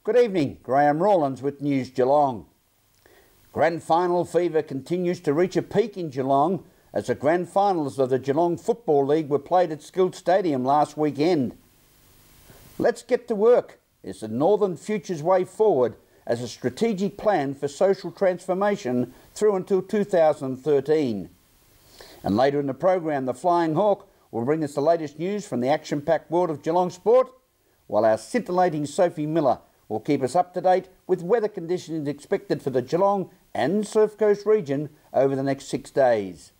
Good evening, Graham Rawlins with News Geelong. Grand final fever continues to reach a peak in Geelong as the grand finals of the Geelong Football League were played at Skilled Stadium last weekend. Let's Get to Work is the Northern Future's way forward as a strategic plan for social transformation through until 2013. And later in the program, the Flying Hawk will bring us the latest news from the action-packed world of Geelong sport, while our scintillating Sophie Miller will keep us up to date with weather conditions expected for the Geelong and Surf Coast region over the next 6 days.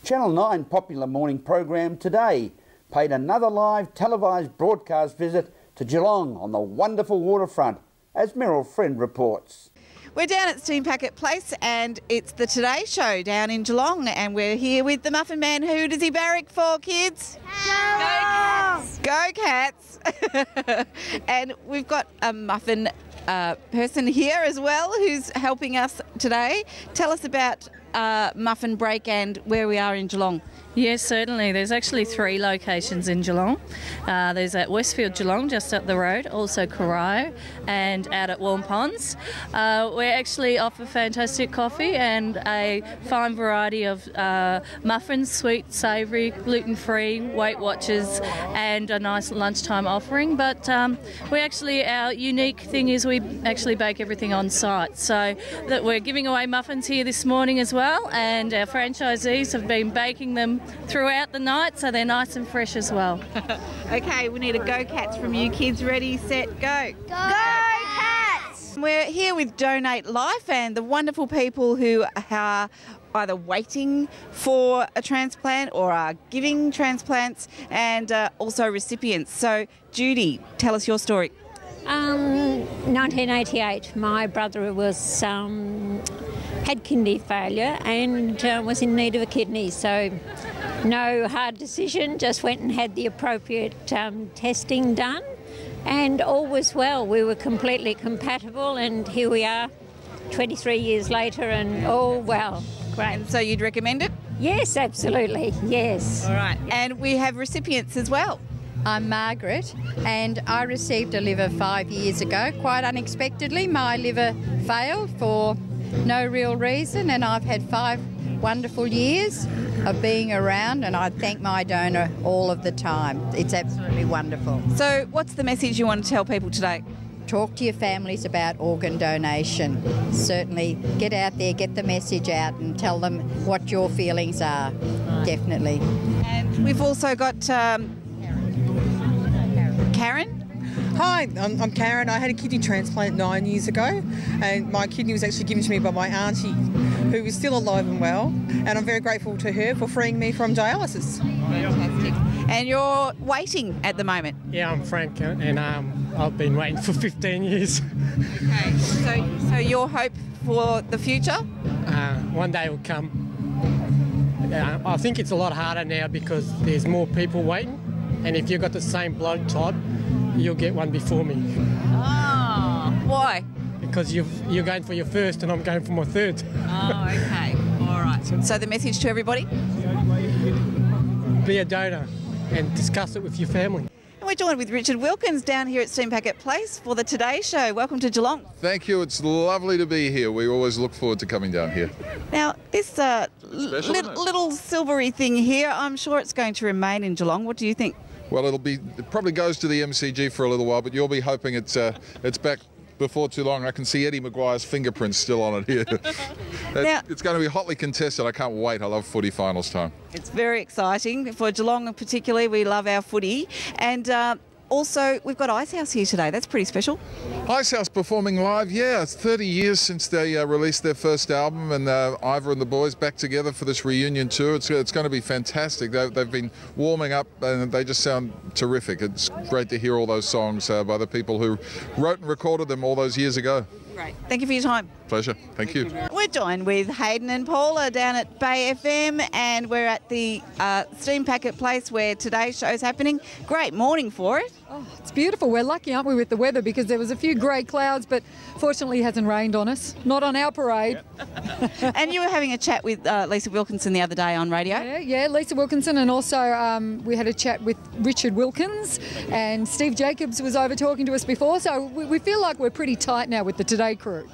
Channel 9 popular morning program Today paid another live televised broadcast visit to Geelong on the wonderful waterfront, as Meryl Friend reports. We're down at Steam Packet Place and it's the Today Show down in Geelong, and we're here with the Muffin Man. Who does he barrack for, kids? Go Cats! Go Cats! And we've got a muffin person here as well who's helping us today. Tell us about Muffin Break and where we are in Geelong. Yes, certainly. There's actually 3 locations in Geelong. There's at Westfield Geelong, just up the road, also Corio, and out at Warm Ponds. We actually offer fantastic coffee and a fine variety of muffins, sweet, savoury, gluten-free, Weight Watchers, and a nice lunchtime offering. But our unique thing is we actually bake everything on site. So that we're giving away muffins here this morning as well, and our franchisees have been baking them throughout the night, so they're nice and fresh as well. Okay, we need a Go Cats from you kids. Ready, set, go. Go Cats! We're here with Donate Life and the wonderful people who are either waiting for a transplant or are giving transplants, and also recipients. So, Judy, tell us your story. 1988, my brother was had kidney failure and was in need of a kidney, so no hard decision, just went and had the appropriate testing done, and all was well. We were completely compatible, and here we are 23 years later, and all well. Great. And so you'd recommend it? Yes, absolutely, yes. All right. And we have recipients as well. I'm Margaret, and I received a liver 5 years ago. Quite unexpectedly, my liver failed for no real reason, and I've had 5 wonderful years of being around, and I thank my donor all of the time. It's absolutely wonderful. So what's the message you want to tell people today? Talk to your families about organ donation. Certainly get out there, get the message out and tell them what your feelings are, definitely. And we've also got Karen. Hi, I'm Karen. I had a kidney transplant 9 years ago, and my kidney was actually given to me by my auntie, who is still alive and well, and I'm very grateful to her for freeing me from dialysis. Fantastic. And you're waiting at the moment? Yeah, I'm Frank, and I've been waiting for 15 years. Okay, so your hope for the future? One day will come. I think it's a lot harder now because there's more people waiting, and if you've got the same blood type, you'll get one before me. Oh, why? Because you're going for your first and I'm going for my third. Oh, okay. All right. So the message to everybody? Be a donor and discuss it with your family. And we're joined with Richard Wilkins down here at Steam Packet Place for the Today Show. Welcome to Geelong. Thank you. It's lovely to be here. We always look forward to coming down here. Now, this little silvery thing here, I'm sure it's going to remain in Geelong. What do you think? Well, it probably goes to the MCG for a little while, but you'll be hoping it's back before too long. I can see Eddie Maguire's fingerprints still on it here. Now, it's going to be hotly contested. I can't wait. I love footy finals time. It's very exciting. For Geelong particularly, we love our footy. And also, we've got Icehouse here today. That's pretty special. Icehouse performing live, yeah. It's 30 years since they released their first album, and Ivor and the boys back together for this reunion tour. It's going to be fantastic. They've been warming up, and they just sound terrific. It's great to hear all those songs by the people who wrote and recorded them all those years ago. Great. Thank you for your time. Pleasure. Thank you. We're joined with Hayden and Paula down at Bay FM, and we're at the Steam Packet Place where today's show's happening. Great morning for it. Oh, it's beautiful. We're lucky, aren't we, with the weather, because there was a few grey clouds, but fortunately it hasn't rained on us. Not on our parade. And you were having a chat with Lisa Wilkinson the other day on radio. Yeah, Lisa Wilkinson, and also we had a chat with Richard Wilkins, and Steve Jacobs was over talking to us before, so we feel like we're pretty tight now with the Today crew.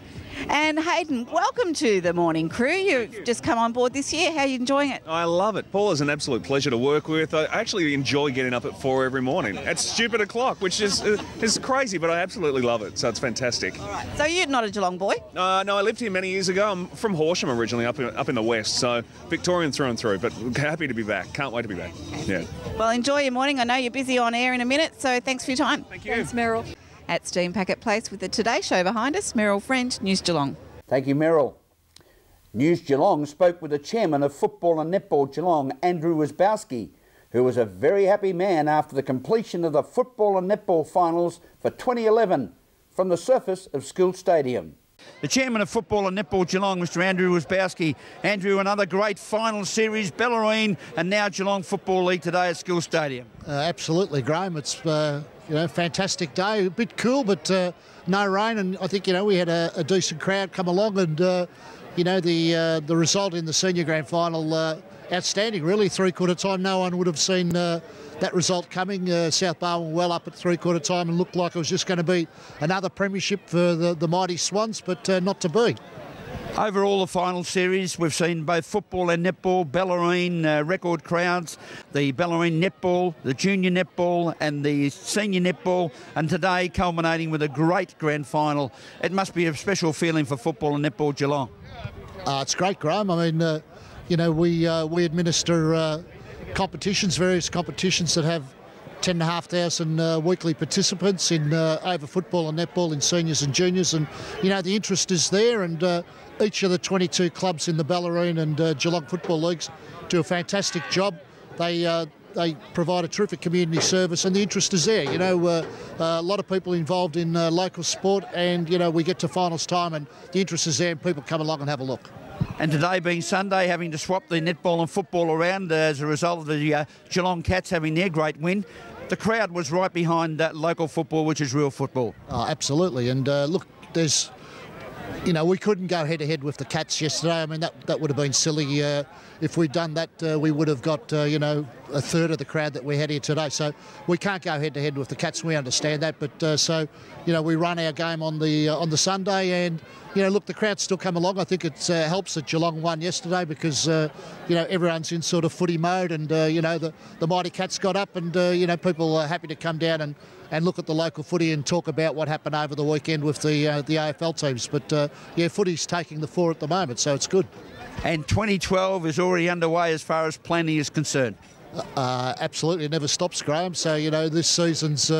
And Hayden, welcome to the morning crew. You've just come on board this year. How are you enjoying it? I love it. Paula's an absolute pleasure to work with. I actually enjoy getting up at 4 every morning at stupid o'clock, which is crazy, but I absolutely love it. So it's fantastic. All right. So you're not a Geelong boy? No, I lived here many years ago. I'm from Horsham originally, up in the west, so Victorian through and through, but happy to be back. Can't wait to be back. Yeah. Well, enjoy your morning. I know you're busy on air in a minute, so thanks for your time. Thank you. Thanks, Meryl. At Steam Packet Place with the Today Show behind us, Meryl Friend, News Geelong. Thank you, Meryl. News Geelong spoke with the chairman of Football and Netball Geelong, Andrew Wisbowski, who was a very happy man after the completion of the Football and Netball finals for 2011 from the surface of School Stadium. The chairman of Football and Netball Geelong, Mr Andrew Wisbowski. Andrew, another great final series, Bellarine and now Geelong Football League today at School Stadium. Absolutely, Graham. It's fantastic day. A bit cool, but no rain, and I think we had a decent crowd come along, and the result in the senior grand final outstanding. Really, three-quarter time, no one would have seen that result coming. South Barwon well up at three-quarter time and looked like it was just going to be another premiership for the mighty Swans, but not to be. Overall, the final series, we've seen both football and netball, Bellarine, record crowds, the Bellarine netball, the junior netball and the senior netball, and today culminating with a great grand final. It must be a special feeling for football and netball Geelong. It's great, Graham. I mean, we administer competitions, various competitions that have 10,500 weekly participants in over football and netball in seniors and juniors, and the interest is there, and each of the 22 clubs in the Bellarine and Geelong football leagues do a fantastic job. They provide a terrific community service, and the interest is there. A lot of people involved in local sport, and we get to finals time and the interest is there and people come along and have a look. And today being Sunday, having to swap the netball and football around as a result of the Geelong Cats having their great win, the crowd was right behind local football, which is real football. Oh, absolutely. And look, there's, we couldn't go head-to-head with the Cats yesterday. I mean, that would have been silly. If we'd done that, we would have got, a third of the crowd that we had here today. So we can't go head-to-head with the Cats. We understand that. But, we run our game on the Sunday, and, look, the crowd's still come along. I think it helps that Geelong won yesterday because, everyone's in sort of footy mode, and, the mighty Cats got up, and, people are happy to come down and look at the local footy and talk about what happened over the weekend with the AFL teams. But, footy's taking the fore at the moment, so it's good. And 2012 is already underway as far as planning is concerned. Absolutely, it never stops, Graham. So, this season's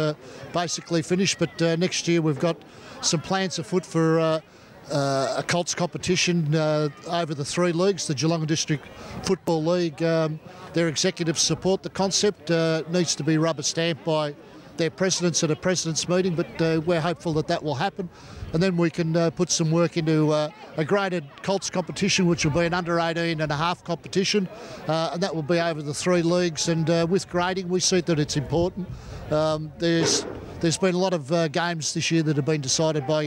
basically finished, but next year we've got some plans afoot for a Colts competition over the three leagues. The Geelong District Football League, their executives support the concept. Needs to be rubber stamped by their presidents at a president's meeting, but we're hopeful that will happen. And then we can put some work into a graded Colts competition, which will be an under-18.5 competition, and that will be over the three leagues. And with grading, we see that it's important. There's been a lot of games this year that have been decided by,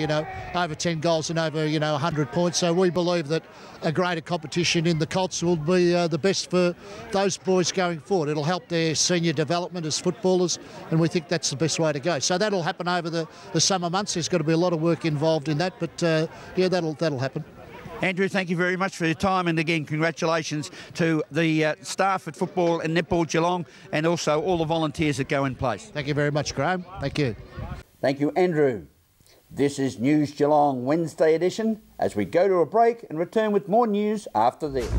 over 10 goals and over, 100 points. So we believe that a greater competition in the Colts will be the best for those boys going forward. It'll help their senior development as footballers, and we think that's the best way to go. So that'll happen over the summer months. There's got to be a lot of work involved in that, but that'll happen. Andrew, thank you very much for your time, and again, congratulations to the staff at Football and Netball Geelong, and also all the volunteers that go in place. Thank you very much, Graham. Thank you. Thank you, Andrew. This is News Geelong Wednesday edition, as we go to a break and return with more news after this.